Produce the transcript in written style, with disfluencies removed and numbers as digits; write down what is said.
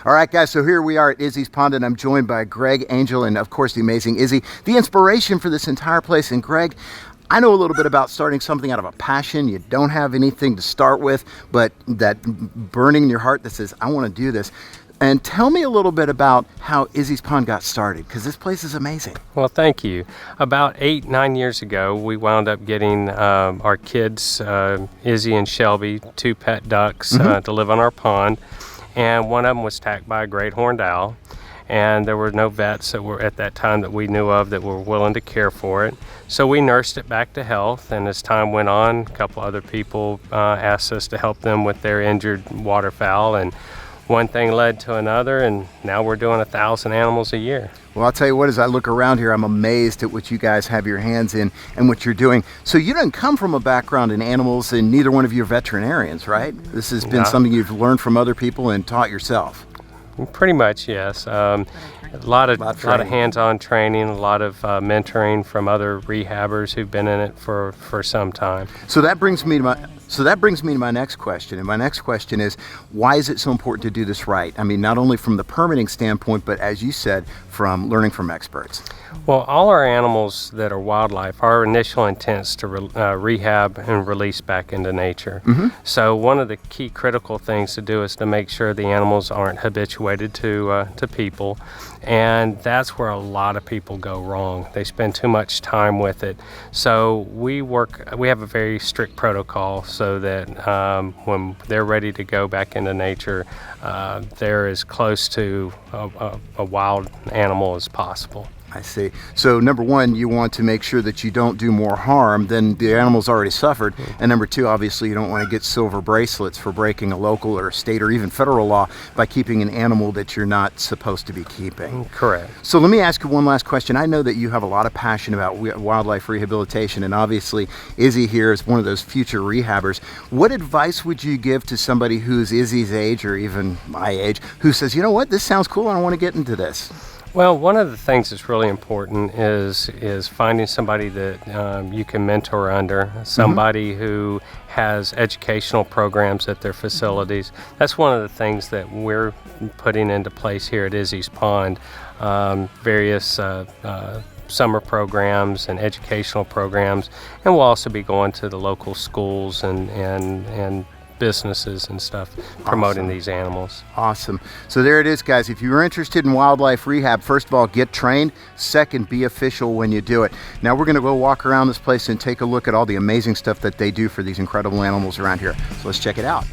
All right, guys, so here we are at Izzies Pond, and I'm joined by Greg, Angel, and of course the amazing Izzie, the inspiration for this entire place. And Greg, I know a little bit about starting something out of a passion. You don't have anything to start with, but that burning in your heart that says, I want to do this. And tell me a little bit about how Izzies Pond got started, because this place is amazing. Well, thank you. About 8-9 years ago, we wound up getting our kids, Izzie and Shelby, 2 pet ducks to live on our pond. And one of them was attacked by a great horned owl. And there were no vets that were at that time that we knew of that were willing to care for it. So we nursed it back to health, and as time went on, a couple other people asked us to help them with their injured waterfowl, and one thing led to another, and now we're doing 1,000 animals a year. Well, I'll tell you what, as I look around here, I'm amazed at what you guys have your hands in and what you're doing. So you didn't come from a background in animals, and neither one of you are veterinarians, right? This has been something you've learned from other people and taught yourself. Pretty much, yes. A lot of hands-on training, a lot of mentoring from other rehabbers who've been in it for some time. So that brings me to my next question. And my next question is, why is it so important to do this right? I mean, not only from the permitting standpoint, but as you said, from learning from experts. Well, all our animals that are wildlife, our initial intent is to rehab and release back into nature. So one of the key critical things to do is to make sure the animals aren't habituated to people. And that's where a lot of people go wrong. They spend too much time with it. So we have a very strict protocol so that when they're ready to go back into nature, they're as close to a wild animal as possible. I see. So number one, you want to make sure that you don't do more harm than the animal's already suffered. And number two, obviously, you don't want to get silver bracelets for breaking a local or state or even federal law by keeping an animal that you're not supposed to be keeping. Correct. So let me ask you one last question. I know that you have a lot of passion about wildlife rehabilitation, and obviously Izzie here is one of those future rehabbers. What advice would you give to somebody who's Izzie's age or even my age who says, you know what, this sounds cool, I want to get into this? Well, one of the things that's really important is finding somebody that you can mentor under, somebody who has educational programs at their facilities. That's one of the things that we're putting into place here at Izzies Pond, various summer programs and educational programs, and we'll also be going to the local schools and businesses and stuff promoting these animals. Awesome. So there it is, guys. If you're interested in wildlife rehab, first of all, get trained. Second, be official when you do it. Now we're going to go walk around this place and take a look at all the amazing stuff that they do for these incredible animals around here. So let's check it out.